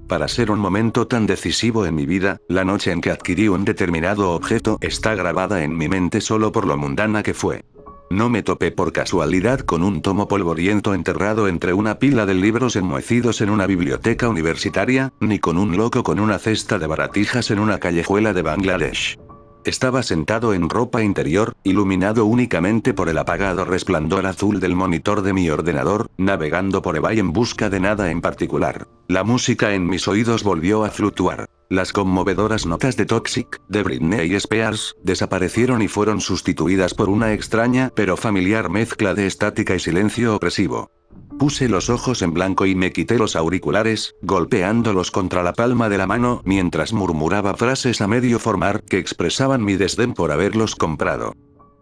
Para ser un momento tan decisivo en mi vida, la noche en que adquirí un determinado objeto está grabada en mi mente solo por lo mundana que fue. No me topé por casualidad con un tomo polvoriento enterrado entre una pila de libros enmohecidos en una biblioteca universitaria, ni con un loco con una cesta de baratijas en una callejuela de Bangladesh. Estaba sentado en ropa interior, iluminado únicamente por el apagado resplandor azul del monitor de mi ordenador, navegando por eBay en busca de nada en particular. La música en mis oídos volvió a fluctuar. Las conmovedoras notas de Toxic, de Britney Spears, desaparecieron y fueron sustituidas por una extraña pero familiar mezcla de estática y silencio opresivo. Puse los ojos en blanco y me quité los auriculares, golpeándolos contra la palma de la mano mientras murmuraba frases a medio formar que expresaban mi desdén por haberlos comprado.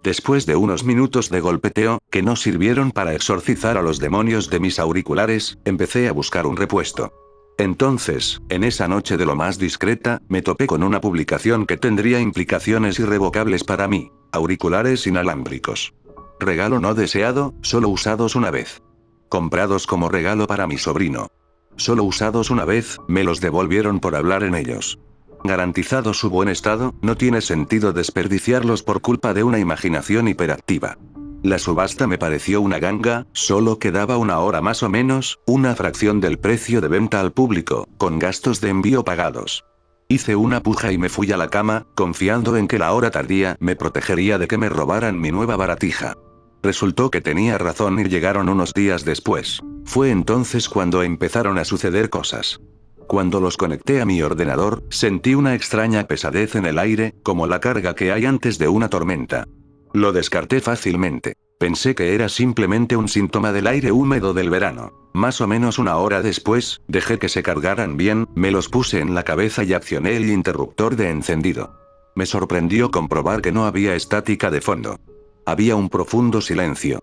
Después de unos minutos de golpeteo, que no sirvieron para exorcizar a los demonios de mis auriculares, empecé a buscar un repuesto. Entonces, en esa noche de lo más discreta, me topé con una publicación que tendría implicaciones irrevocables para mí: auriculares inalámbricos. Regalo no deseado, solo usados una vez. Comprados como regalo para mi sobrino. Solo usados una vez, me los devolvieron por hablar en ellos. Garantizado su buen estado, no tiene sentido desperdiciarlos por culpa de una imaginación hiperactiva. La subasta me pareció una ganga, solo quedaba una hora más o menos, una fracción del precio de venta al público, con gastos de envío pagados. Hice una puja y me fui a la cama, confiando en que la hora tardía me protegería de que me robaran mi nueva baratija. Resultó que tenía razón y llegaron unos días después. Fue entonces cuando empezaron a suceder cosas. Cuando los conecté a mi ordenador, sentí una extraña pesadez en el aire, como la carga que hay antes de una tormenta. Lo descarté fácilmente. Pensé que era simplemente un síntoma del aire húmedo del verano. Más o menos una hora después, dejé que se cargaran bien, me los puse en la cabeza y accioné el interruptor de encendido. Me sorprendió comprobar que no había estática de fondo. Había un profundo silencio.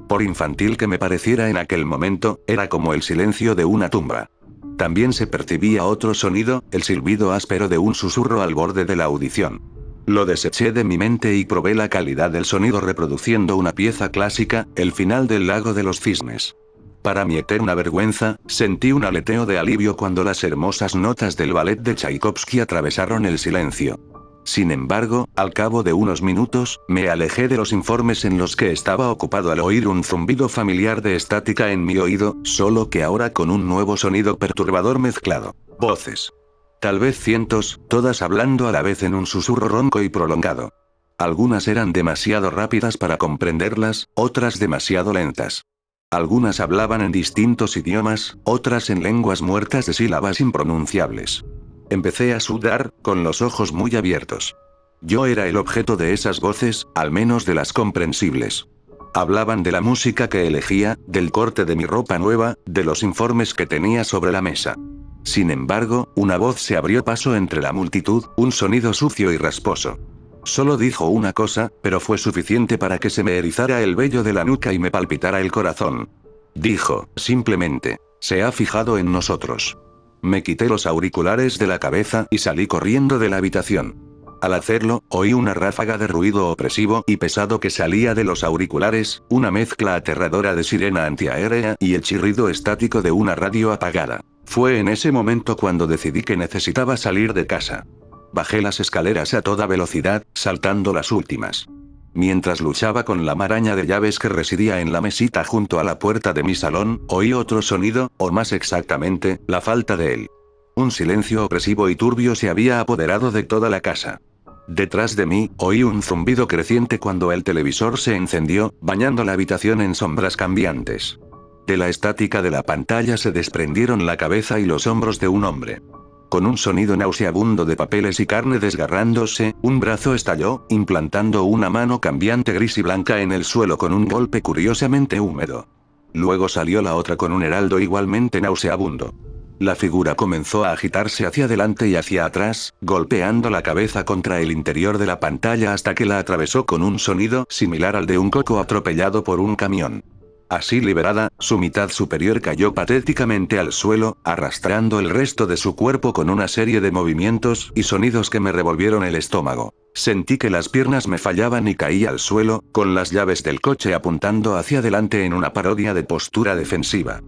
Por infantil que me pareciera en aquel momento, era como el silencio de una tumba. También se percibía otro sonido, el silbido áspero de un susurro al borde de la audición. Lo deseché de mi mente y probé la calidad del sonido reproduciendo una pieza clásica, el final del Lago de los Cisnes. Para mi eterna vergüenza, sentí un aleteo de alivio cuando las hermosas notas del ballet de Tchaikovsky atravesaron el silencio. Sin embargo, al cabo de unos minutos, me alejé de los informes en los que estaba ocupado al oír un zumbido familiar de estática en mi oído, solo que ahora con un nuevo sonido perturbador mezclado. Voces. Tal vez cientos, todas hablando a la vez en un susurro ronco y prolongado. Algunas eran demasiado rápidas para comprenderlas, otras demasiado lentas. Algunas hablaban en distintos idiomas, otras en lenguas muertas de sílabas impronunciables. Empecé a sudar, con los ojos muy abiertos. Yo era el objeto de esas voces, al menos de las comprensibles. Hablaban de la música que elegía, del corte de mi ropa nueva, de los informes que tenía sobre la mesa. Sin embargo, una voz se abrió paso entre la multitud, un sonido sucio y rasposo. Solo dijo una cosa, pero fue suficiente para que se me erizara el vello de la nuca y me palpitara el corazón. Dijo, simplemente, se ha fijado en nosotros. Me quité los auriculares de la cabeza y salí corriendo de la habitación. Al hacerlo, oí una ráfaga de ruido opresivo y pesado que salía de los auriculares, una mezcla aterradora de sirena antiaérea y el chirrido estático de una radio apagada. Fue en ese momento cuando decidí que necesitaba salir de casa. Bajé las escaleras a toda velocidad, saltando las últimas. Mientras luchaba con la maraña de llaves que residía en la mesita junto a la puerta de mi salón, oí otro sonido, o más exactamente, la falta de él. Un silencio opresivo y turbio se había apoderado de toda la casa. Detrás de mí, oí un zumbido creciente cuando el televisor se encendió, bañando la habitación en sombras cambiantes. De la estática de la pantalla se desprendieron la cabeza y los hombros de un hombre. Con un sonido nauseabundo de papeles y carne desgarrándose, un brazo estalló, implantando una mano cambiante gris y blanca en el suelo con un golpe curiosamente húmedo. Luego salió la otra con un heraldo igualmente nauseabundo. La figura comenzó a agitarse hacia adelante y hacia atrás, golpeando la cabeza contra el interior de la pantalla hasta que la atravesó con un sonido similar al de un coco atropellado por un camión. Así liberada, su mitad superior cayó patéticamente al suelo, arrastrando el resto de su cuerpo con una serie de movimientos y sonidos que me revolvieron el estómago. Sentí que las piernas me fallaban y caí al suelo, con las llaves del coche apuntando hacia adelante en una parodia de postura defensiva.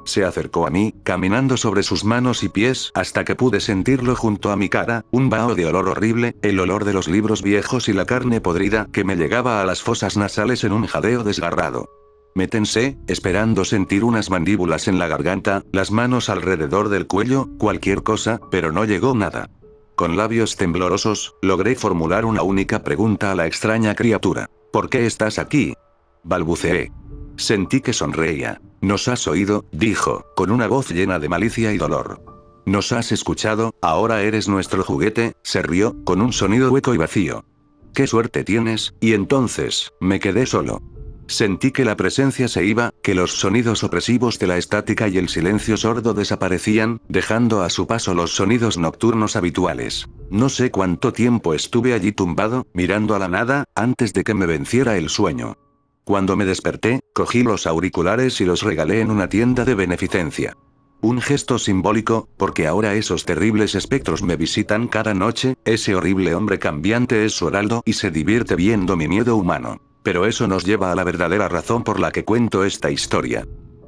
Se acercó a mí, caminando sobre sus manos y pies hasta que pude sentirlo junto a mi cara, un vaho de olor horrible, el olor de los libros viejos y la carne podrida que me llegaba a las fosas nasales en un jadeo desgarrado. Me tensé, esperando sentir unas mandíbulas en la garganta, las manos alrededor del cuello, cualquier cosa, pero no llegó nada. Con labios temblorosos, logré formular una única pregunta a la extraña criatura. ¿Por qué estás aquí? Balbuceé. Sentí que sonreía. «¿Nos has oído?», dijo, con una voz llena de malicia y dolor. «¿Nos has escuchado? Ahora eres nuestro juguete», se rió, con un sonido hueco y vacío. «¡Qué suerte tienes!», y entonces, me quedé solo. Sentí que la presencia se iba, que los sonidos opresivos de la estática y el silencio sordo desaparecían, dejando a su paso los sonidos nocturnos habituales. No sé cuánto tiempo estuve allí tumbado, mirando a la nada, antes de que me venciera el sueño. Cuando me desperté, cogí los auriculares y los regalé en una tienda de beneficencia. Un gesto simbólico, porque ahora esos terribles espectros me visitan cada noche, ese horrible hombre cambiante es su heraldo y se divierte viendo mi miedo humano. Pero eso nos lleva a la verdadera razón por la que cuento esta historia.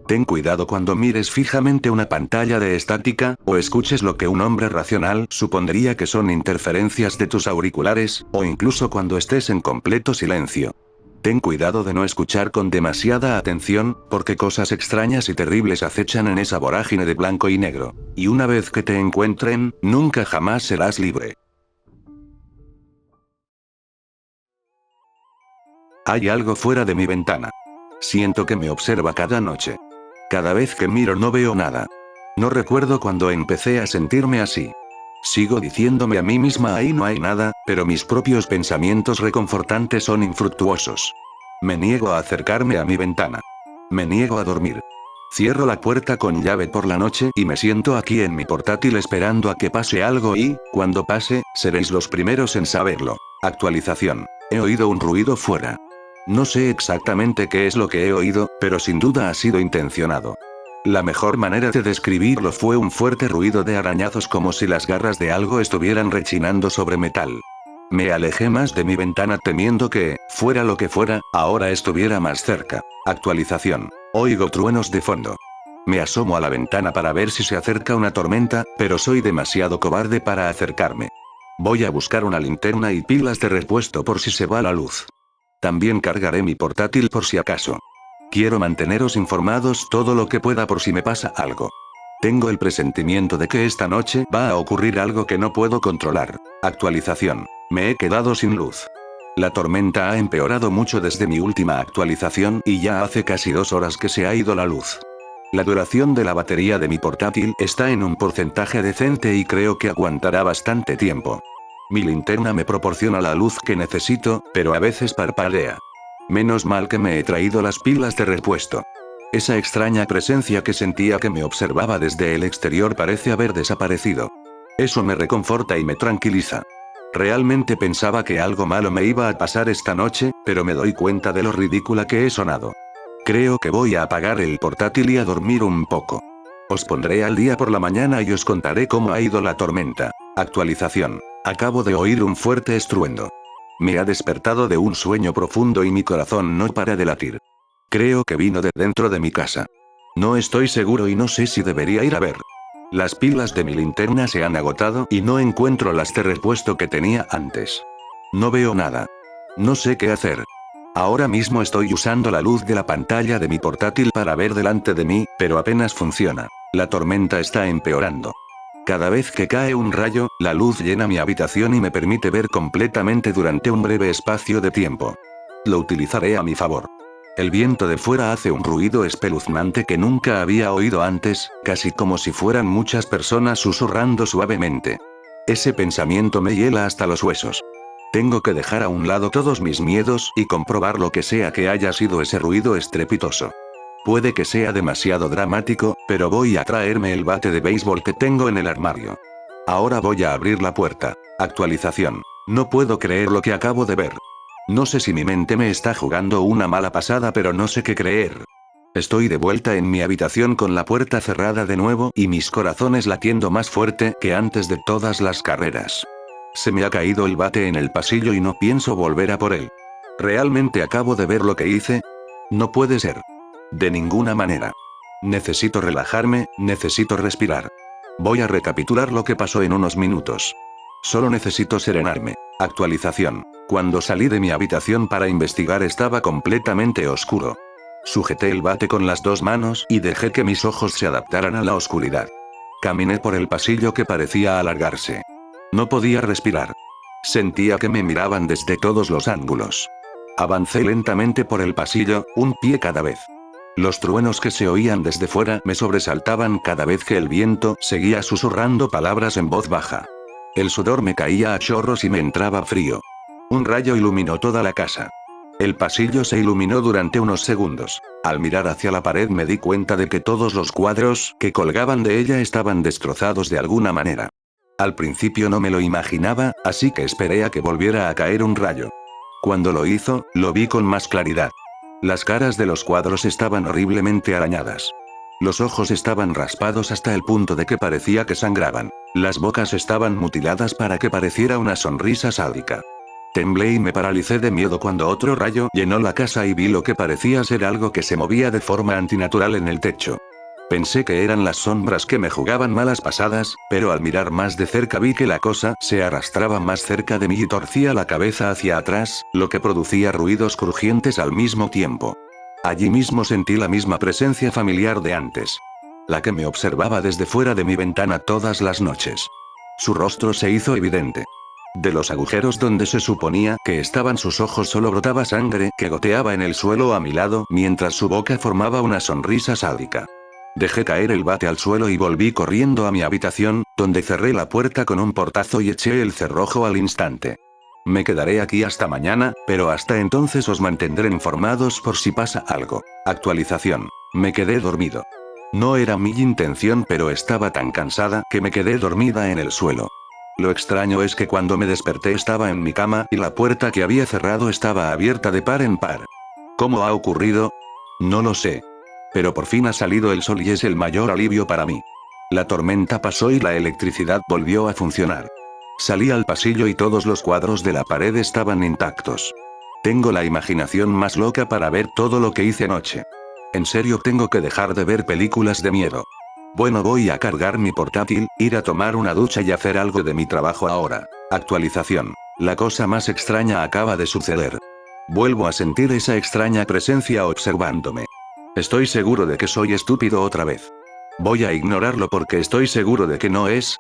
Ten cuidado cuando mires fijamente una pantalla de estática, o escuches lo que un hombre racional supondría que son interferencias de tus auriculares, o incluso cuando estés en completo silencio. Ten cuidado de no escuchar con demasiada atención, porque cosas extrañas y terribles acechan en esa vorágine de blanco y negro. Y una vez que te encuentren, nunca jamás serás libre. Hay algo fuera de mi ventana. Siento que me observa cada noche. Cada vez que miro no veo nada. No recuerdo cuando empecé a sentirme así. Sigo diciéndome a mí misma ahí no hay nada, pero mis propios pensamientos reconfortantes son infructuosos. Me niego a acercarme a mi ventana. Me niego a dormir. Cierro la puerta con llave por la noche y me siento aquí en mi portátil esperando a que pase algo y, cuando pase, seréis los primeros en saberlo. Actualización. He oído un ruido fuera. No sé exactamente qué es lo que he oído, pero sin duda ha sido intencionado. La mejor manera de describirlo fue un fuerte ruido de arañazos como si las garras de algo estuvieran rechinando sobre metal. Me alejé más de mi ventana temiendo que, fuera lo que fuera, ahora estuviera más cerca. Actualización. Oigo truenos de fondo. Me asomo a la ventana para ver si se acerca una tormenta, pero soy demasiado cobarde para acercarme. Voy a buscar una linterna y pilas de repuesto por si se va la luz. También cargaré mi portátil por si acaso. Quiero manteneros informados todo lo que pueda por si me pasa algo. Tengo el presentimiento de que esta noche va a ocurrir algo que no puedo controlar. Actualización. Me he quedado sin luz. La tormenta ha empeorado mucho desde mi última actualización y ya hace casi 2 horas que se ha ido la luz. La duración de la batería de mi portátil está en un porcentaje decente y creo que aguantará bastante tiempo. Mi linterna me proporciona la luz que necesito, pero a veces parpadea. Menos mal que me he traído las pilas de repuesto. Esa extraña presencia que sentía que me observaba desde el exterior parece haber desaparecido. Eso me reconforta y me tranquiliza. Realmente pensaba que algo malo me iba a pasar esta noche, pero me doy cuenta de lo ridícula que he sonado. Creo que voy a apagar el portátil y a dormir un poco. Os pondré al día por la mañana y os contaré cómo ha ido la tormenta. Actualización. Acabo de oír un fuerte estruendo. Me ha despertado de un sueño profundo y mi corazón no para de latir. Creo que vino de dentro de mi casa. No estoy seguro y no sé si debería ir a ver. Las pilas de mi linterna se han agotado y no encuentro las de repuesto que tenía antes. No veo nada. No sé qué hacer. Ahora mismo estoy usando la luz de la pantalla de mi portátil para ver delante de mí, pero apenas funciona. La tormenta está empeorando. Cada vez que cae un rayo, la luz llena mi habitación y me permite ver completamente durante un breve espacio de tiempo. Lo utilizaré a mi favor. El viento de fuera hace un ruido espeluznante que nunca había oído antes, casi como si fueran muchas personas susurrando suavemente. Ese pensamiento me hiela hasta los huesos. Tengo que dejar a un lado todos mis miedos y comprobar lo que sea que haya sido ese ruido estrepitoso. Puede que sea demasiado dramático, pero voy a traerme el bate de béisbol que tengo en el armario. Ahora voy a abrir la puerta. Actualización. No puedo creer lo que acabo de ver. No sé si mi mente me está jugando una mala pasada, pero no sé qué creer. Estoy de vuelta en mi habitación con la puerta cerrada de nuevo y mis corazones latiendo más fuerte que antes de todas las carreras. Se me ha caído el bate en el pasillo y no pienso volver a por él. ¿Realmente acabo de ver lo que hice? No puede ser. De ninguna manera. Necesito relajarme, necesito respirar. Voy a recapitular lo que pasó en unos minutos. Solo necesito serenarme. Actualización. Cuando salí de mi habitación para investigar estaba completamente oscuro. Sujeté el bate con las dos manos y dejé que mis ojos se adaptaran a la oscuridad. Caminé por el pasillo que parecía alargarse. No podía respirar. Sentía que me miraban desde todos los ángulos. Avancé lentamente por el pasillo, un pie cada vez. Los truenos que se oían desde fuera me sobresaltaban cada vez que el viento seguía susurrando palabras en voz baja. El sudor me caía a chorros y me entraba frío. Un rayo iluminó toda la casa. El pasillo se iluminó durante unos segundos. Al mirar hacia la pared me di cuenta de que todos los cuadros que colgaban de ella estaban destrozados de alguna manera. Al principio no me lo imaginaba, así que esperé a que volviera a caer un rayo. Cuando lo hizo, lo vi con más claridad. Las caras de los cuadros estaban horriblemente arañadas. Los ojos estaban raspados hasta el punto de que parecía que sangraban. Las bocas estaban mutiladas para que pareciera una sonrisa sádica. Temblé y me paralicé de miedo cuando otro rayo llenó la casa y vi lo que parecía ser algo que se movía de forma antinatural en el techo. Pensé que eran las sombras que me jugaban malas pasadas, pero al mirar más de cerca vi que la cosa se arrastraba más cerca de mí y torcía la cabeza hacia atrás, lo que producía ruidos crujientes al mismo tiempo. Allí mismo sentí la misma presencia familiar de antes. La que me observaba desde fuera de mi ventana todas las noches. Su rostro se hizo evidente. De los agujeros donde se suponía que estaban sus ojos solo brotaba sangre que goteaba en el suelo a mi lado, mientras su boca formaba una sonrisa sádica. Dejé caer el bate al suelo y volví corriendo a mi habitación, donde cerré la puerta con un portazo y eché el cerrojo al instante. Me quedaré aquí hasta mañana, pero hasta entonces os mantendré informados por si pasa algo. Actualización. Me quedé dormido. No era mi intención, pero estaba tan cansada que me quedé dormida en el suelo. Lo extraño es que cuando me desperté estaba en mi cama y la puerta que había cerrado estaba abierta de par en par. ¿Cómo ha ocurrido? No lo sé. Pero por fin ha salido el sol y es el mayor alivio para mí. La tormenta pasó y la electricidad volvió a funcionar. Salí al pasillo y todos los cuadros de la pared estaban intactos. Tengo la imaginación más loca para ver todo lo que hice anoche. En serio tengo que dejar de ver películas de miedo. Bueno, voy a cargar mi portátil, ir a tomar una ducha y hacer algo de mi trabajo ahora. Actualización. La cosa más extraña acaba de suceder. Vuelvo a sentir esa extraña presencia observándome. Estoy seguro de que soy estúpido otra vez. Voy a ignorarlo porque estoy seguro de que no es.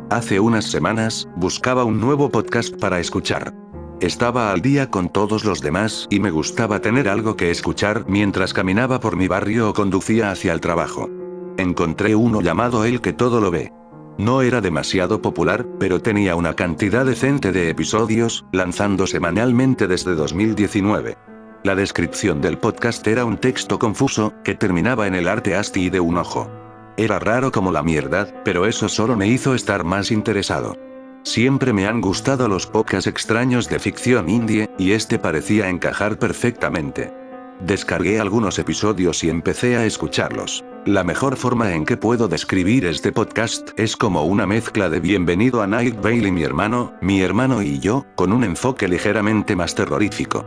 Hace unas semanas, buscaba un nuevo podcast para escuchar. Estaba al día con todos los demás y me gustaba tener algo que escuchar mientras caminaba por mi barrio o conducía hacia el trabajo. Encontré uno llamado El que todo lo ve. No era demasiado popular, pero tenía una cantidad decente de episodios, lanzando semanalmente desde 2019. La descripción del podcast era un texto confuso, que terminaba en el arte asti de un ojo. Era raro como la mierda, pero eso solo me hizo estar más interesado. Siempre me han gustado los podcasts extraños de ficción indie, y este parecía encajar perfectamente. Descargué algunos episodios y empecé a escucharlos. La mejor forma en que puedo describir este podcast es como una mezcla de Bienvenido a Night Vale y mi hermano y yo, con un enfoque ligeramente más terrorífico.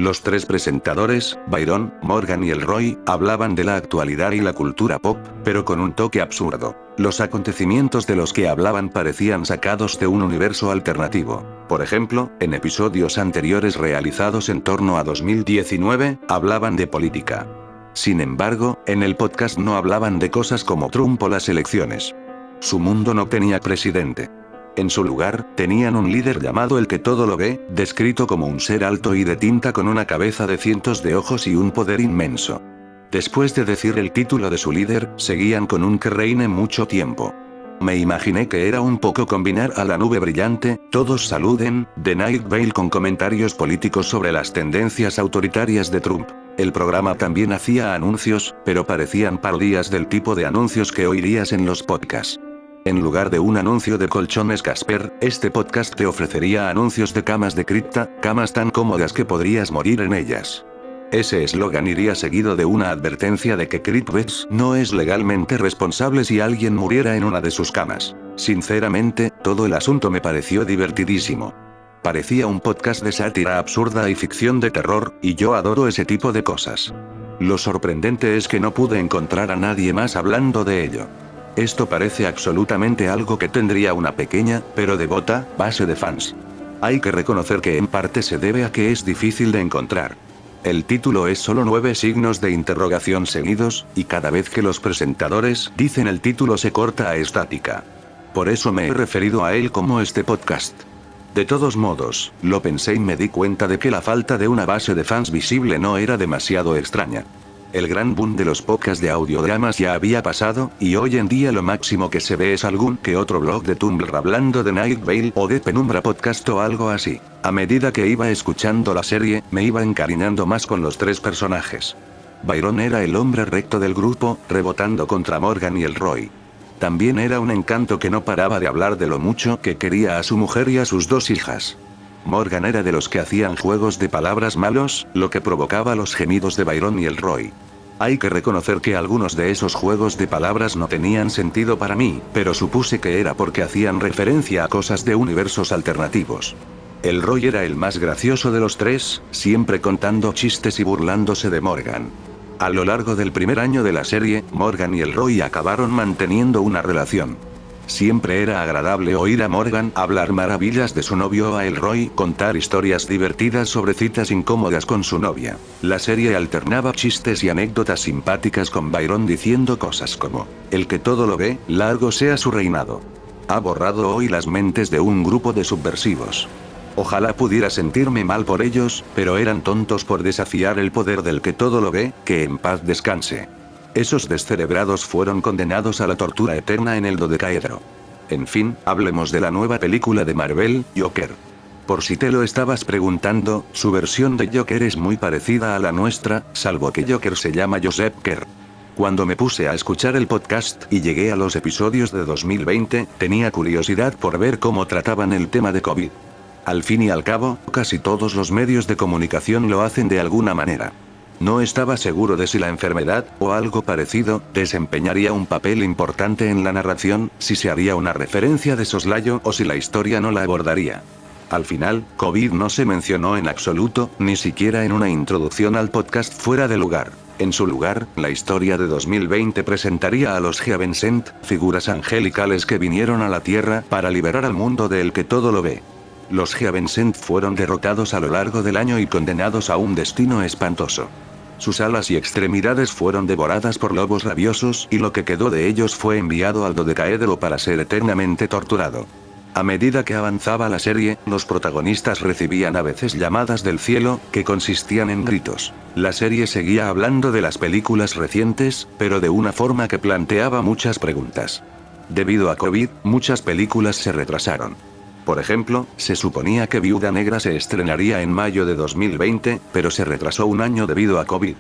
Los tres presentadores, Byron, Morgan y Elroy, hablaban de la actualidad y la cultura pop, pero con un toque absurdo. Los acontecimientos de los que hablaban parecían sacados de un universo alternativo. Por ejemplo, en episodios anteriores realizados en torno a 2019, hablaban de política. Sin embargo, en el podcast no hablaban de cosas como Trump o las elecciones. Su mundo no tenía presidente. En su lugar, tenían un líder llamado El que todo lo ve, descrito como un ser alto y de tinta con una cabeza de cientos de ojos y un poder inmenso. Después de decir el título de su líder, seguían con un que reine mucho tiempo. Me imaginé que era un poco combinar a la nube brillante, todos saluden, de Night Vale con comentarios políticos sobre las tendencias autoritarias de Trump. El programa también hacía anuncios, pero parecían parodias del tipo de anuncios que oirías en los podcasts. En lugar de un anuncio de colchones Casper, este podcast te ofrecería anuncios de camas de cripta, camas tan cómodas que podrías morir en ellas. Ese eslogan iría seguido de una advertencia de que CryptBeds no es legalmente responsable si alguien muriera en una de sus camas. Sinceramente, todo el asunto me pareció divertidísimo. Parecía un podcast de sátira absurda y ficción de terror, y yo adoro ese tipo de cosas. Lo sorprendente es que no pude encontrar a nadie más hablando de ello. Esto parece absolutamente algo que tendría una pequeña, pero devota, base de fans. Hay que reconocer que en parte se debe a que es difícil de encontrar. El título es solo 9 signos de interrogación seguidos, y cada vez que los presentadores dicen el título se corta a estática. Por eso me he referido a él como este podcast. De todos modos, lo pensé y me di cuenta de que la falta de una base de fans visible no era demasiado extraña. El gran boom de los podcasts de audiodramas ya había pasado, y hoy en día lo máximo que se ve es algún que otro blog de Tumblr hablando de Night Vale o de Penumbra Podcast o algo así. A medida que iba escuchando la serie, me iba encariñando más con los tres personajes. Byron era el hombre recto del grupo, rebotando contra Morgan y el Roy. También era un encanto que no paraba de hablar de lo mucho que quería a su mujer y a sus 2 hijas. Morgan era de los que hacían juegos de palabras malos, lo que provocaba los gemidos de Byron y el Roy. Hay que reconocer que algunos de esos juegos de palabras no tenían sentido para mí, pero supuse que era porque hacían referencia a cosas de universos alternativos. El Roy era el más gracioso de los tres, siempre contando chistes y burlándose de Morgan. A lo largo del primer año de la serie, Morgan y el Roy acabaron manteniendo una relación. Siempre era agradable oír a Morgan hablar maravillas de su novio o a el Roy contar historias divertidas sobre citas incómodas con su novia. La serie alternaba chistes y anécdotas simpáticas con Byron diciendo cosas como: el que todo lo ve, largo sea su reinado. Ha borrado hoy las mentes de un grupo de subversivos. Ojalá pudiera sentirme mal por ellos, pero eran tontos por desafiar el poder del que todo lo ve, que en paz descanse. Esos descerebrados fueron condenados a la tortura eterna en el dodecaedro. En fin, hablemos de la nueva película de Marvel, Joker. Por si te lo estabas preguntando, su versión de Joker es muy parecida a la nuestra, salvo que Joker se llama Joseph Kerr. Cuando me puse a escuchar el podcast y llegué a los episodios de 2020, tenía curiosidad por ver cómo trataban el tema de COVID. Al fin y al cabo, casi todos los medios de comunicación lo hacen de alguna manera. No estaba seguro de si la enfermedad, o algo parecido, desempeñaría un papel importante en la narración, si se haría una referencia de soslayo o si la historia no la abordaría. Al final, COVID no se mencionó en absoluto, ni siquiera en una introducción al podcast fuera de lugar. En su lugar, la historia de 2020 presentaría a los Heaven-Sent, figuras angelicales que vinieron a la Tierra para liberar al mundo del que todo lo ve. Los Heaven-Sent fueron derrotados a lo largo del año y condenados a un destino espantoso. Sus alas y extremidades fueron devoradas por lobos rabiosos y lo que quedó de ellos fue enviado al dodecaedro para ser eternamente torturado. A medida que avanzaba la serie, los protagonistas recibían a veces llamadas del cielo, que consistían en gritos. La serie seguía hablando de las películas recientes, pero de una forma que planteaba muchas preguntas. Debido a COVID, muchas películas se retrasaron. Por ejemplo, se suponía que Viuda Negra se estrenaría en mayo de 2020, pero se retrasó un año debido a COVID.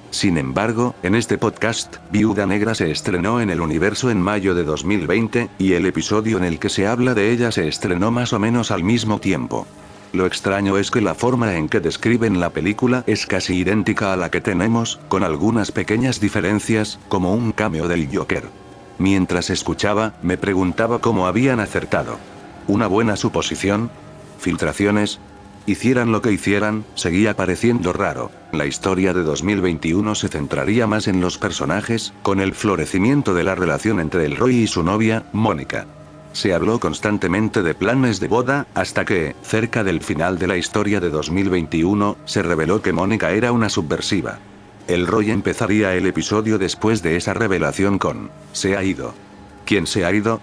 Sin embargo, en este podcast, Viuda Negra se estrenó en el universo en mayo de 2020, y el episodio en el que se habla de ella se estrenó más o menos al mismo tiempo. Lo extraño es que la forma en que describen la película es casi idéntica a la que tenemos, con algunas pequeñas diferencias, como un cameo del Joker. Mientras escuchaba, me preguntaba cómo habían acertado. ¿Una buena suposición? ¿Filtraciones? Hicieran lo que hicieran, seguía pareciendo raro. La historia de 2021 se centraría más en los personajes, con el florecimiento de la relación entre el Roy y su novia, Mónica. Se habló constantemente de planes de boda, hasta que, cerca del final de la historia de 2021, se reveló que Mónica era una subversiva. El Roy empezaría el episodio después de esa revelación con: «Se ha ido». ¿Quién se ha ido?,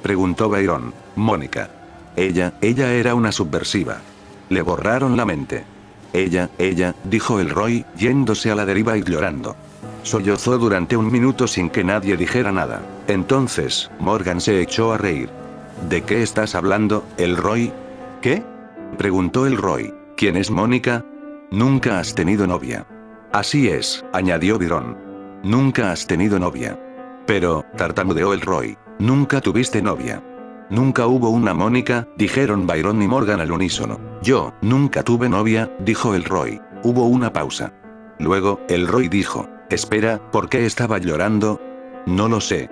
preguntó Byron. Mónica. Ella era una subversiva. Le borraron la mente. Ella, dijo el Roy, yéndose a la deriva y llorando. Sollozó durante un minuto sin que nadie dijera nada. Entonces, Morgan se echó a reír. ¿De qué estás hablando, el Roy? ¿Qué?, preguntó el Roy. ¿Quién es Mónica? Nunca has tenido novia. Así es, añadió Byron. Nunca has tenido novia. Pero, tartamudeó el Roy. Nunca tuviste novia. Nunca hubo una Mónica, dijeron Byron y Morgan al unísono. Yo, nunca tuve novia, dijo el Roy. Hubo una pausa. Luego, el Roy dijo: espera, ¿por qué estaba llorando? No lo sé,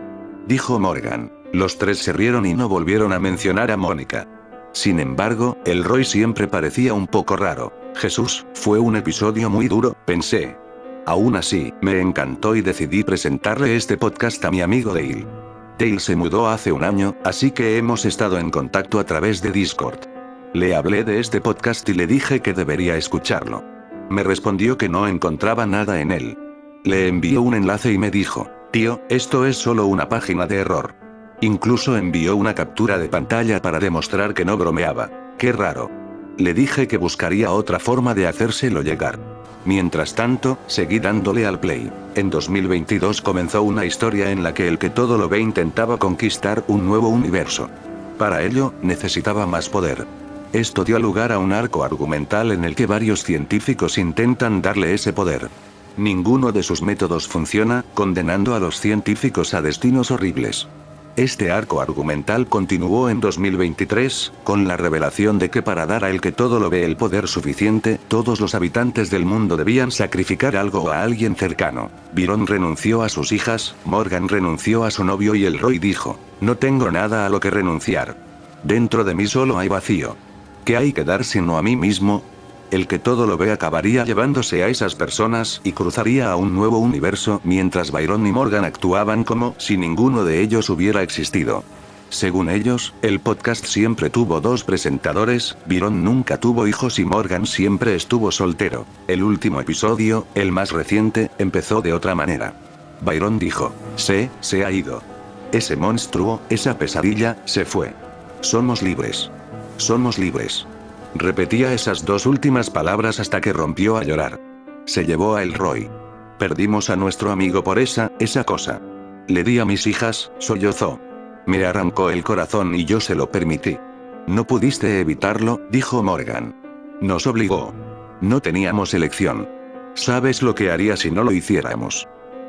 dijo Morgan. Los tres se rieron y no volvieron a mencionar a Mónica. Sin embargo, el Roy siempre parecía un poco raro. Jesús, fue un episodio muy duro, pensé. Aún así, me encantó y decidí presentarle este podcast a mi amigo Dale. Dale se mudó hace un año, así que hemos estado en contacto a través de Discord. Le hablé de este podcast y le dije que debería escucharlo. Me respondió que no encontraba nada en él. Le envié un enlace y me dijo, tío, esto es solo una página de error. Incluso envió una captura de pantalla para demostrar que no bromeaba. Qué raro. Le dije que buscaría otra forma de hacérselo llegar. Mientras tanto, seguí dándole al play. En 2022 comenzó una historia en la que el que todo lo ve intentaba conquistar un nuevo universo. Para ello, necesitaba más poder. Esto dio lugar a un arco argumental en el que varios científicos intentan darle ese poder. Ninguno de sus métodos funciona, condenando a los científicos a destinos horribles. Este arco argumental continuó en 2023, con la revelación de que para dar a el que todo lo ve el poder suficiente, todos los habitantes del mundo debían sacrificar algo o a alguien cercano. Byron renunció a sus hijas, Morgan renunció a su novio y el Roy dijo, no tengo nada a lo que renunciar. Dentro de mí solo hay vacío. ¿Qué hay que dar sino a mí mismo? El que todo lo ve acabaría llevándose a esas personas y cruzaría a un nuevo universo mientras Byron y Morgan actuaban como si ninguno de ellos hubiera existido. Según ellos, el podcast siempre tuvo dos presentadores, Byron nunca tuvo hijos y Morgan siempre estuvo soltero. El último episodio, el más reciente, empezó de otra manera. Byron dijo, se ha ido. Ese monstruo, esa pesadilla, se fue. Somos libres. Somos libres. Repetía esas dos últimas palabras hasta que rompió a llorar. Se llevó a el Roy. Perdimos a nuestro amigo por esa cosa. Le di a mis hijas, sollozó. Me arrancó el corazón y yo se lo permití. No pudiste evitarlo, dijo Morgan. Nos obligó. No teníamos elección. ¿Sabes lo que haría si no lo hiciéramos?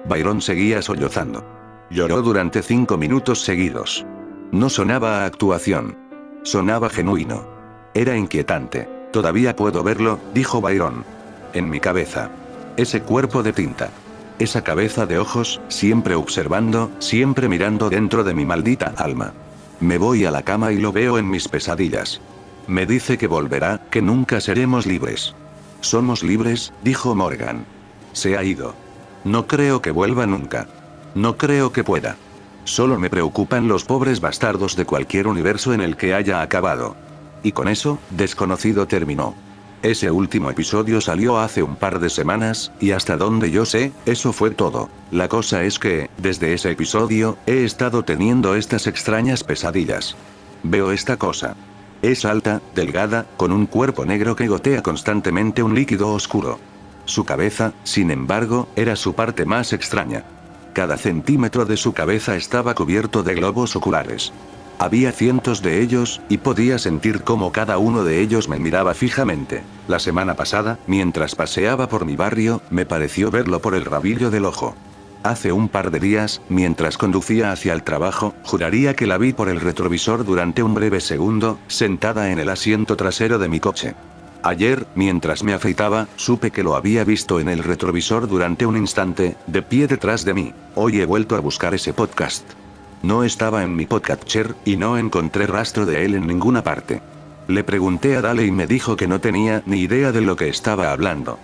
Byron seguía sollozando. Lloró durante 5 minutos seguidos. No sonaba a actuación. Sonaba genuino. Era inquietante. Todavía puedo verlo, dijo Byron. En mi cabeza. Ese cuerpo de tinta. Esa cabeza de ojos, siempre observando, siempre mirando dentro de mi maldita alma. Me voy a la cama y lo veo en mis pesadillas. Me dice que volverá, que nunca seremos libres. Somos libres, dijo Morgan. Se ha ido. No creo que vuelva nunca. No creo que pueda. Solo me preocupan los pobres bastardos de cualquier universo en el que haya acabado. Y con eso, Desconocido terminó. Ese último episodio salió hace un par de semanas, y hasta donde yo sé, eso fue todo. La cosa es que, desde ese episodio, he estado teniendo estas extrañas pesadillas. Veo esta cosa. Es alta, delgada, con un cuerpo negro que gotea constantemente un líquido oscuro. Su cabeza, sin embargo, era su parte más extraña. Cada centímetro de su cabeza estaba cubierto de globos oculares. Había cientos de ellos, y podía sentir cómo cada uno de ellos me miraba fijamente. La semana pasada, mientras paseaba por mi barrio, me pareció verlo por el rabillo del ojo. Hace un par de días, mientras conducía hacia el trabajo, juraría que la vi por el retrovisor durante un breve segundo, sentada en el asiento trasero de mi coche. Ayer, mientras me afeitaba, supe que lo había visto en el retrovisor durante un instante, de pie detrás de mí. Hoy he vuelto a buscar ese podcast. No estaba en mi podcatcher, y no encontré rastro de él en ninguna parte. Le pregunté a Dale y me dijo que no tenía ni idea de lo que estaba hablando.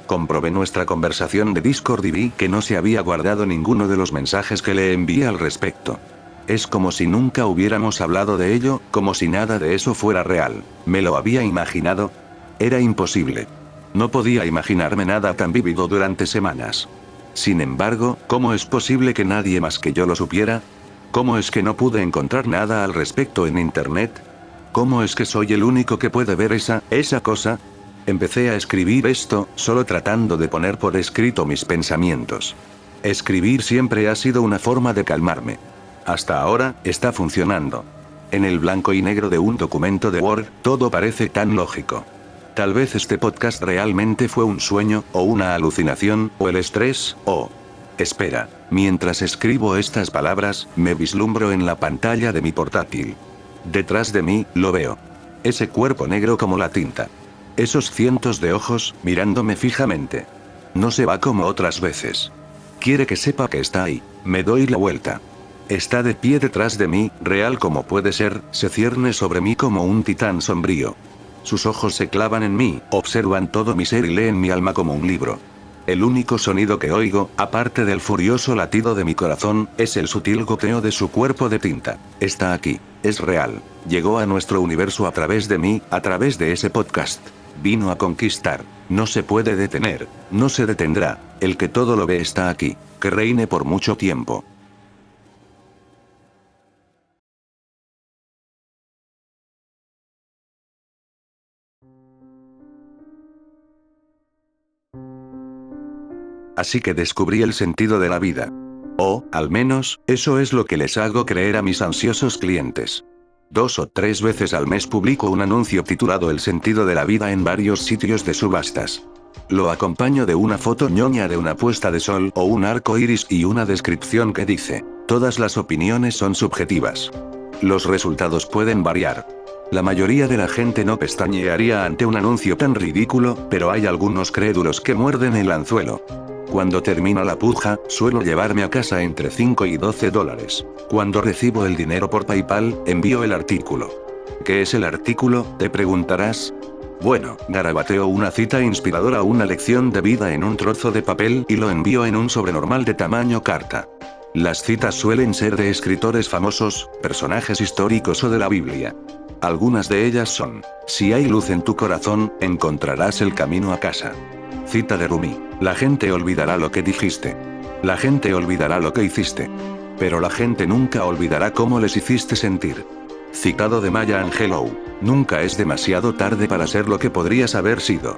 Comprobé nuestra conversación de Discord y vi que no se había guardado ninguno de los mensajes que le envié al respecto. Es como si nunca hubiéramos hablado de ello, como si nada de eso fuera real. ¿Me lo había imaginado? Era imposible. No podía imaginarme nada tan vívido durante semanas. Sin embargo, ¿cómo es posible que nadie más que yo lo supiera? ¿Cómo es que no pude encontrar nada al respecto en internet? ¿Cómo es que soy el único que puede ver esa cosa? Empecé a escribir esto, solo tratando de poner por escrito mis pensamientos. Escribir siempre ha sido una forma de calmarme. Hasta ahora, está funcionando. En el blanco y negro de un documento de Word, todo parece tan lógico. Tal vez este podcast realmente fue un sueño, o una alucinación, o el estrés, o... Espera, mientras escribo estas palabras, me vislumbro en la pantalla de mi portátil. Detrás de mí, lo veo. Ese cuerpo negro como la tinta. Esos cientos de ojos, mirándome fijamente. No se va como otras veces. Quiere que sepa que está ahí. Me doy la vuelta. Está de pie detrás de mí, real como puede ser, se cierne sobre mí como un titán sombrío. Sus ojos se clavan en mí, observan todo mi ser y leen mi alma como un libro. El único sonido que oigo, aparte del furioso latido de mi corazón, es el sutil goteo de su cuerpo de tinta. Está aquí, es real. Llegó a nuestro universo a través de mí, a través de ese podcast. Vino a conquistar. No se puede detener, no se detendrá. El que todo lo ve está aquí. Que reine por mucho tiempo. Así que descubrí el sentido de la vida. O, al menos, eso es lo que les hago creer a mis ansiosos clientes. 2 o 3 veces al mes publico un anuncio titulado El sentido de la vida en varios sitios de subastas. Lo acompaño de una foto ñoña de una puesta de sol o un arco iris y una descripción que dice: todas las opiniones son subjetivas. Los resultados pueden variar. La mayoría de la gente no pestañearía ante un anuncio tan ridículo, pero hay algunos crédulos que muerden el anzuelo. Cuando termina la puja, suelo llevarme a casa entre 5 y 12 dólares. Cuando recibo el dinero por PayPal, envío el artículo. ¿Qué es el artículo?, te preguntarás. Bueno, garabateo una cita inspiradora o una lección de vida en un trozo de papel y lo envío en un sobre normal de tamaño carta. Las citas suelen ser de escritores famosos, personajes históricos o de la Biblia. Algunas de ellas son: si hay luz en tu corazón, encontrarás el camino a casa. Cita de Rumi: la gente olvidará lo que dijiste. La gente olvidará lo que hiciste. Pero la gente nunca olvidará cómo les hiciste sentir. Citado de Maya Angelou: nunca es demasiado tarde para ser lo que podrías haber sido.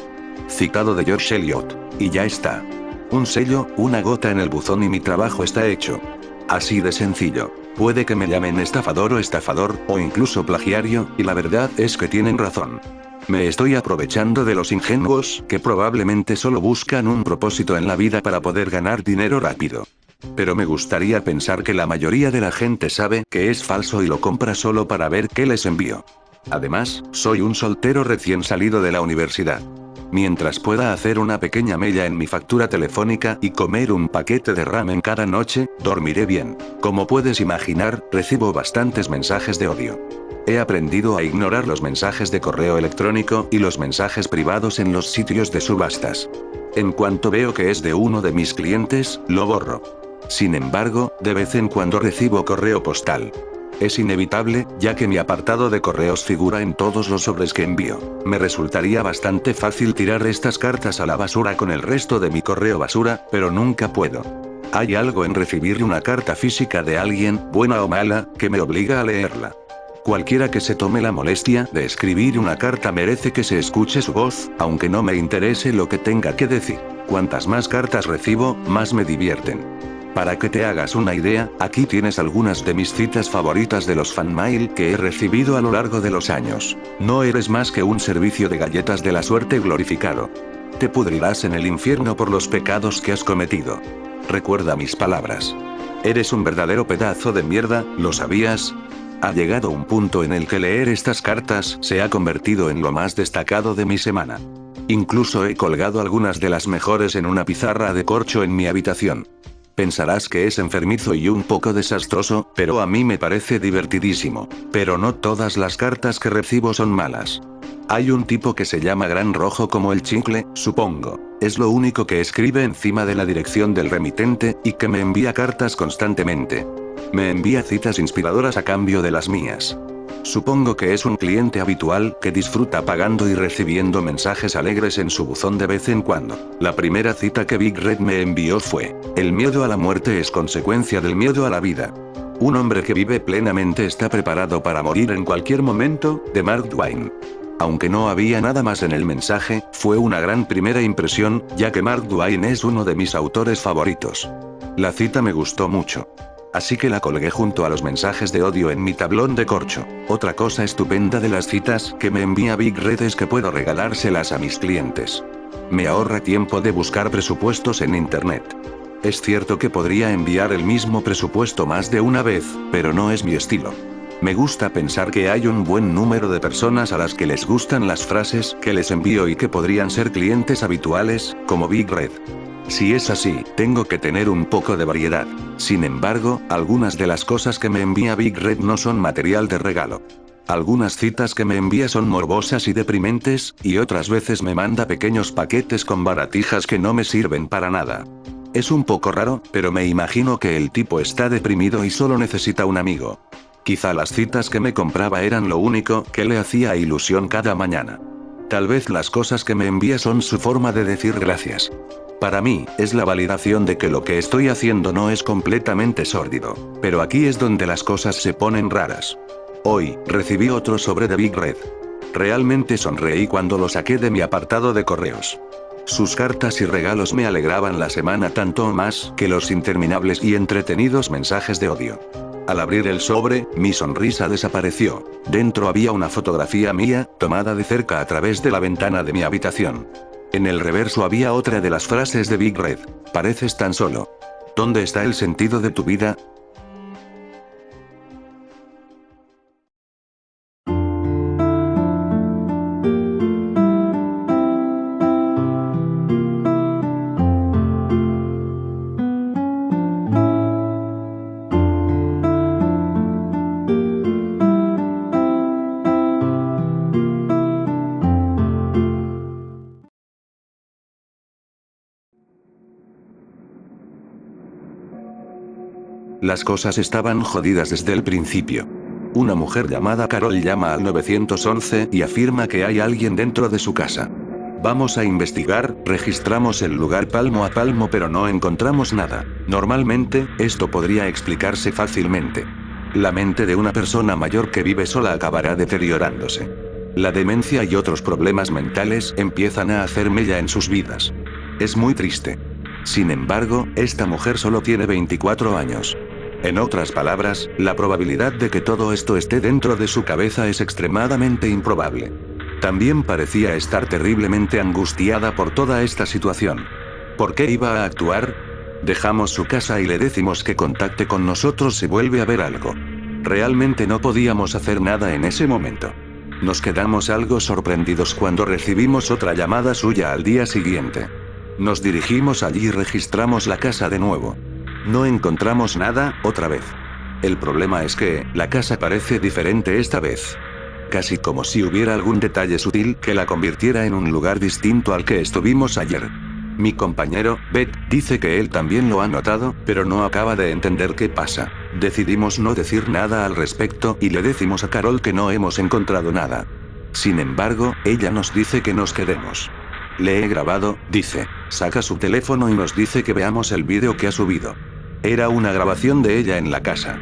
Citado de George Eliot: y ya está. Un sello, una gota en el buzón y mi trabajo está hecho. Así de sencillo. Puede que me llamen estafador o estafador, o incluso plagiario, y la verdad es que tienen razón. Me estoy aprovechando de los ingenuos, que probablemente solo buscan un propósito en la vida para poder ganar dinero rápido. Pero me gustaría pensar que la mayoría de la gente sabe que es falso y lo compra solo para ver qué les envío. Además, soy un soltero recién salido de la universidad. Mientras pueda hacer una pequeña mella en mi factura telefónica y comer un paquete de ramen cada noche, dormiré bien. Como puedes imaginar, recibo bastantes mensajes de odio. He aprendido a ignorar los mensajes de correo electrónico y los mensajes privados en los sitios de subastas. En cuanto veo que es de uno de mis clientes, lo borro. Sin embargo, de vez en cuando recibo correo postal. Es inevitable, ya que mi apartado de correos figura en todos los sobres que envío. Me resultaría bastante fácil tirar estas cartas a la basura con el resto de mi correo basura, pero nunca puedo. Hay algo en recibir una carta física de alguien, buena o mala, que me obliga a leerla. Cualquiera que se tome la molestia de escribir una carta merece que se escuche su voz, aunque no me interese lo que tenga que decir. Cuantas más cartas recibo, más me divierten. Para que te hagas una idea, aquí tienes algunas de mis citas favoritas de los fanmail que he recibido a lo largo de los años. No eres más que un servicio de galletas de la suerte glorificado. Te pudrirás en el infierno por los pecados que has cometido. Recuerda mis palabras. Eres un verdadero pedazo de mierda, ¿lo sabías? Ha llegado un punto en el que leer estas cartas se ha convertido en lo más destacado de mi semana. Incluso he colgado algunas de las mejores en una pizarra de corcho en mi habitación. Pensarás que es enfermizo y un poco desastroso, pero a mí me parece divertidísimo. Pero no todas las cartas que recibo son malas. Hay un tipo que se llama Gran Rojo como el chicle, supongo. Es lo único que escribe encima de la dirección del remitente, y que me envía cartas constantemente. Me envía citas inspiradoras a cambio de las mías. Supongo que es un cliente habitual que disfruta pagando y recibiendo mensajes alegres en su buzón de vez en cuando. La primera cita que Big Red me envió fue: el miedo a la muerte es consecuencia del miedo a la vida. Un hombre que vive plenamente está preparado para morir en cualquier momento, de Mark Twain. Aunque no había nada más en el mensaje, fue una gran primera impresión, ya que Mark Twain es uno de mis autores favoritos. La cita me gustó mucho. Así que la colgué junto a los mensajes de odio en mi tablón de corcho. Otra cosa estupenda de las citas que me envía Big Red es que puedo regalárselas a mis clientes. Me ahorra tiempo de buscar presupuestos en internet. Es cierto que podría enviar el mismo presupuesto más de una vez, pero no es mi estilo. Me gusta pensar que hay un buen número de personas a las que les gustan las frases que les envío y que podrían ser clientes habituales, como Big Red. Si es así, tengo que tener un poco de variedad. Sin embargo, algunas de las cosas que me envía Big Red no son material de regalo. Algunas citas que me envía son morbosas y deprimentes, y otras veces me manda pequeños paquetes con baratijas que no me sirven para nada. Es un poco raro, pero me imagino que el tipo está deprimido y solo necesita un amigo. Quizá las citas que me compraba eran lo único que le hacía ilusión cada mañana. Tal vez las cosas que me envía son su forma de decir gracias. Para mí, es la validación de que lo que estoy haciendo no es completamente sórdido. Pero aquí es donde las cosas se ponen raras. Hoy, recibí otro sobre de Big Red. Realmente sonreí cuando lo saqué de mi apartado de correos. Sus cartas y regalos me alegraban la semana tanto o más que los interminables y entretenidos mensajes de odio. Al abrir el sobre, mi sonrisa desapareció. Dentro había una fotografía mía, tomada de cerca a través de la ventana de mi habitación. En el reverso había otra de las frases de Big Red. Pareces tan solo. ¿Dónde está el sentido de tu vida? Las cosas estaban jodidas desde el principio. Una mujer llamada Carol llama al 911 y afirma que hay alguien dentro de su casa. Vamos a investigar, registramos el lugar palmo a palmo pero no encontramos nada. Normalmente, esto podría explicarse fácilmente. La mente de una persona mayor que vive sola acabará deteriorándose. La demencia y otros problemas mentales empiezan a hacer mella en sus vidas. Es muy triste. Sin embargo, esta mujer solo tiene 24 años. En otras palabras, la probabilidad de que todo esto esté dentro de su cabeza es extremadamente improbable. También parecía estar terriblemente angustiada por toda esta situación. ¿Por qué iba a actuar? Dejamos su casa y le decimos que contacte con nosotros si vuelve a ver algo. Realmente no podíamos hacer nada en ese momento. Nos quedamos algo sorprendidos cuando recibimos otra llamada suya al día siguiente. Nos dirigimos allí y registramos la casa de nuevo. No encontramos nada, otra vez. El problema es que, la casa parece diferente esta vez. Casi como si hubiera algún detalle sutil que la convirtiera en un lugar distinto al que estuvimos ayer. Mi compañero, Beth, dice que él también lo ha notado, pero no acaba de entender qué pasa. Decidimos no decir nada al respecto y le decimos a Carol que no hemos encontrado nada. Sin embargo, ella nos dice que nos quedemos. Le he grabado, dice. Saca su teléfono y nos dice que veamos el vídeo que ha subido. Era una grabación de ella en la casa.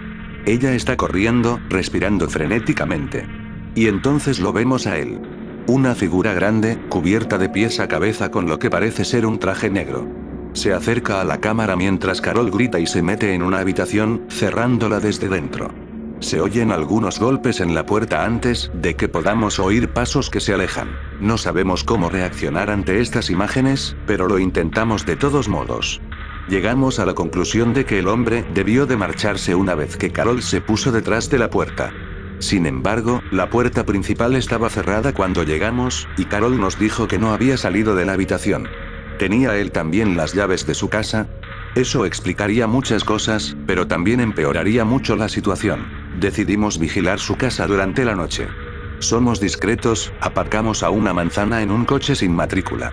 Ella está corriendo, respirando frenéticamente. Y entonces lo vemos a él. Una figura grande, cubierta de pies a cabeza con lo que parece ser un traje negro. Se acerca a la cámara mientras Carol grita y se mete en una habitación, cerrándola desde dentro. Se oyen algunos golpes en la puerta antes de que podamos oír pasos que se alejan. No sabemos cómo reaccionar ante estas imágenes, pero lo intentamos de todos modos. Llegamos a la conclusión de que el hombre debió de marcharse una vez que Carol se puso detrás de la puerta. Sin embargo, la puerta principal estaba cerrada cuando llegamos, y Carol nos dijo que no había salido de la habitación. ¿Tenía él también las llaves de su casa? Eso explicaría muchas cosas, pero también empeoraría mucho la situación. Decidimos vigilar su casa durante la noche. Somos discretos, aparcamos a una manzana en un coche sin matrícula.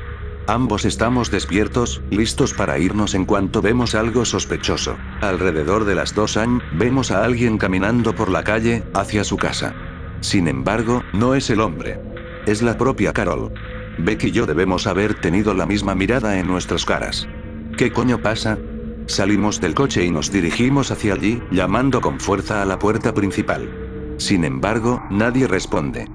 Ambos estamos despiertos, listos para irnos en cuanto vemos algo sospechoso. Alrededor de las 2 AM, vemos a alguien caminando por la calle, hacia su casa. Sin embargo, no es el hombre. Es la propia Carol. Beck y yo debemos haber tenido la misma mirada en nuestras caras. ¿Qué coño pasa? Salimos del coche y nos dirigimos hacia allí, llamando con fuerza a la puerta principal. Sin embargo, nadie responde.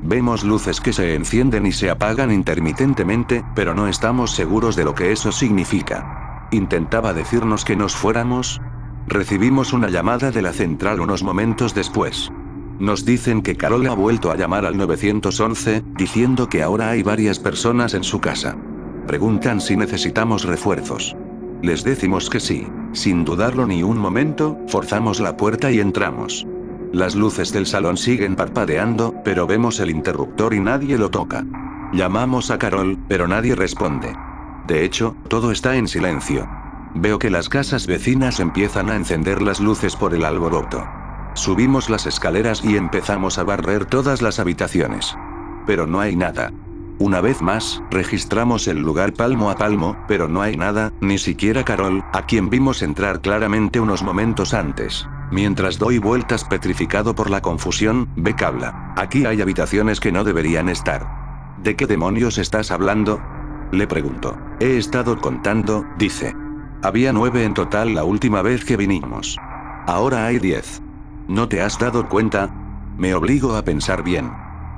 Vemos luces que se encienden y se apagan intermitentemente, pero no estamos seguros de lo que eso significa. ¿Intentaba decirnos que nos fuéramos? Recibimos una llamada de la central unos momentos después. Nos dicen que Carol ha vuelto a llamar al 911, diciendo que ahora hay varias personas en su casa. Preguntan si necesitamos refuerzos. Les decimos que sí. Sin dudarlo ni un momento, forzamos la puerta y entramos. Las luces del salón siguen parpadeando, pero vemos el interruptor y nadie lo toca. Llamamos a Carol, pero nadie responde. De hecho, todo está en silencio. Veo que las casas vecinas empiezan a encender las luces por el alboroto. Subimos las escaleras y empezamos a barrer todas las habitaciones. Pero no hay nada. Una vez más, registramos el lugar palmo a palmo, pero no hay nada, ni siquiera Carol, a quien vimos entrar claramente unos momentos antes. Mientras doy vueltas petrificado por la confusión, Beck habla. Aquí hay habitaciones que no deberían estar. ¿De qué demonios estás hablando? Le pregunto. He estado contando, dice. Había 9 en total la última vez que vinimos. Ahora hay 10. ¿No te has dado cuenta? Me obligo a pensar bien.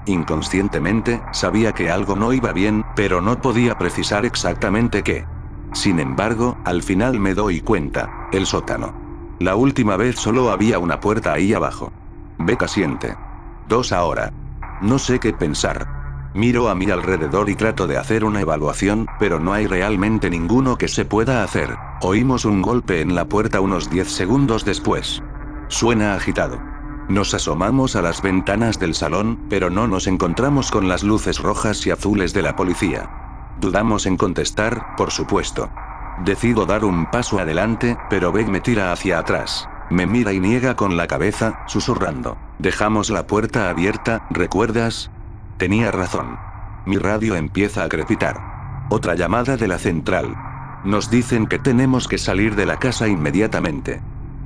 Inconscientemente, sabía que algo no iba bien, pero no podía precisar exactamente qué. Sin embargo, al final me doy cuenta, el sótano. La última vez solo había una puerta ahí abajo. Beck asiente. 2 ahora. No sé qué pensar. Miro a mi alrededor y trato de hacer una evaluación, pero no hay realmente ninguno que se pueda hacer. Oímos un golpe en la puerta unos 10 segundos después. Suena agitado. Nos asomamos a las ventanas del salón, pero no nos encontramos con las luces rojas y azules de la policía. Dudamos en contestar, por supuesto. Decido dar un paso adelante, pero Beck me tira hacia atrás. Me mira y niega con la cabeza, susurrando. Dejamos la puerta abierta, ¿recuerdas? Tenía razón. Mi radio empieza a crepitar. Otra llamada de la central. Nos dicen que tenemos que salir de la casa inmediatamente.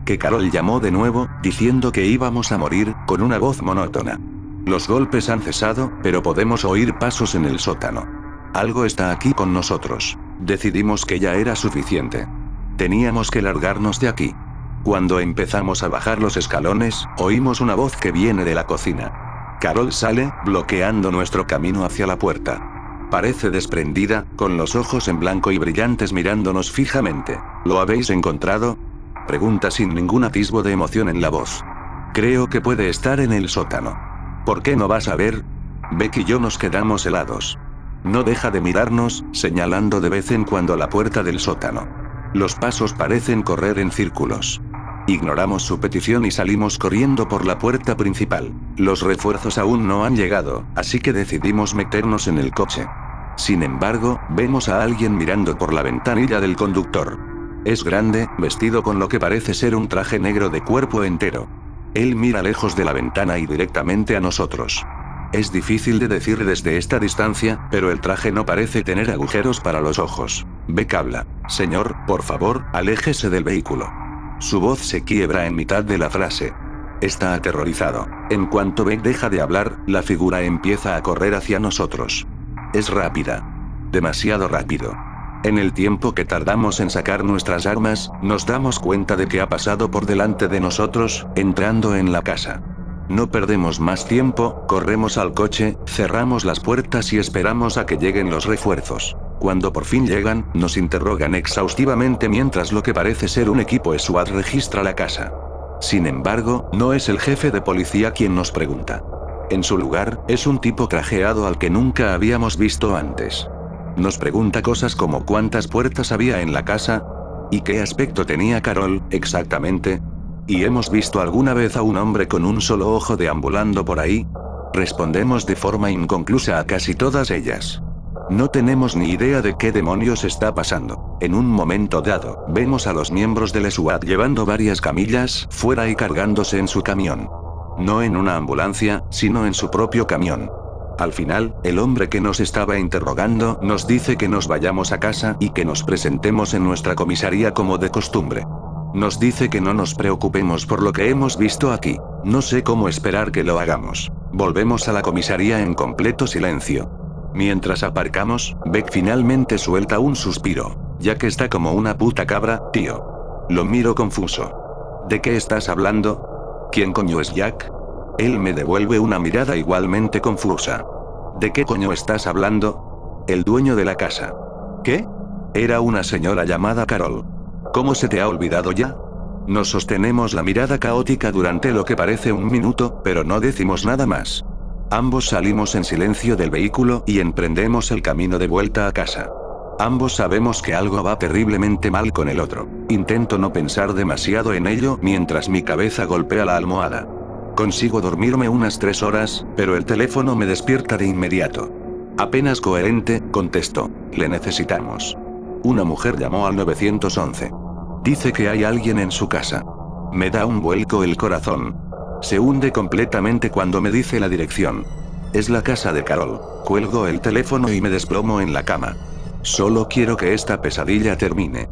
Que Carol llamó de nuevo, diciendo que íbamos a morir, con una voz monótona. Los golpes han cesado, pero podemos oír pasos en el sótano. Algo está aquí con nosotros. Decidimos que ya era suficiente. Teníamos que largarnos de aquí. Cuando empezamos a bajar los escalones, oímos una voz que viene de la cocina. Carol sale, bloqueando nuestro camino hacia la puerta. Parece desprendida, con los ojos en blanco y brillantes mirándonos fijamente. ¿Lo habéis encontrado? Pregunta sin ningún atisbo de emoción en la voz. Creo que puede estar en el sótano. ¿Por qué no vas a ver? Beck y yo nos quedamos helados. No deja de mirarnos, señalando de vez en cuando la puerta del sótano. Los pasos parecen correr en círculos. Ignoramos su petición y salimos corriendo por la puerta principal. Los refuerzos aún no han llegado, así que decidimos meternos en el coche. Sin embargo, vemos a alguien mirando por la ventanilla del conductor. Es grande, vestido con lo que parece ser un traje negro de cuerpo entero. Él mira lejos de la ventana y directamente a nosotros. Es difícil de decir desde esta distancia, pero el traje no parece tener agujeros para los ojos. Beck habla. Señor, por favor, aléjese del vehículo. Su voz se quiebra en mitad de la frase. Está aterrorizado. En cuanto Beck deja de hablar, la figura empieza a correr hacia nosotros. Es rápida. Demasiado rápido. En el tiempo que tardamos en sacar nuestras armas, nos damos cuenta de que ha pasado por delante de nosotros, entrando en la casa. No perdemos más tiempo, corremos al coche, cerramos las puertas y esperamos a que lleguen los refuerzos. Cuando por fin llegan, nos interrogan exhaustivamente mientras lo que parece ser un equipo SWAT registra la casa. Sin embargo, no es el jefe de policía quien nos pregunta. En su lugar, es un tipo trajeado al que nunca habíamos visto antes. Nos pregunta cosas como cuántas puertas había en la casa, y qué aspecto tenía Carol, exactamente. ¿Y hemos visto alguna vez a un hombre con un solo ojo deambulando por ahí? Respondemos de forma inconclusa a casi todas ellas. No tenemos ni idea de qué demonios está pasando. En un momento dado, vemos a los miembros del SWAT llevando varias camillas fuera y cargándose en su camión. No en una ambulancia, sino en su propio camión. Al final, el hombre que nos estaba interrogando nos dice que nos vayamos a casa y que nos presentemos en nuestra comisaría como de costumbre. Nos dice que no nos preocupemos por lo que hemos visto aquí. No sé cómo esperar que lo hagamos. Volvemos a la comisaría en completo silencio. Mientras aparcamos, Beck finalmente suelta un suspiro. Ya que está como una puta cabra, tío. Lo miro confuso. ¿De qué estás hablando? ¿Quién coño es Jack? Él me devuelve una mirada igualmente confusa. ¿De qué coño estás hablando? El dueño de la casa. ¿Qué? Era una señora llamada Carol. ¿Cómo se te ha olvidado ya? Nos sostenemos la mirada caótica durante lo que parece un minuto, pero no decimos nada más. Ambos salimos en silencio del vehículo y emprendemos el camino de vuelta a casa. Ambos sabemos que algo va terriblemente mal con el otro. Intento no pensar demasiado en ello mientras mi cabeza golpea la almohada. Consigo dormirme unas 3 horas, pero el teléfono me despierta de inmediato. Apenas coherente, contesto. Le necesitamos. Una mujer llamó al 911. Dice que hay alguien en su casa. Me da un vuelco el corazón. Se hunde completamente cuando me dice la dirección. Es la casa de Carol. Cuelgo el teléfono y me desplomo en la cama. Solo quiero que esta pesadilla termine.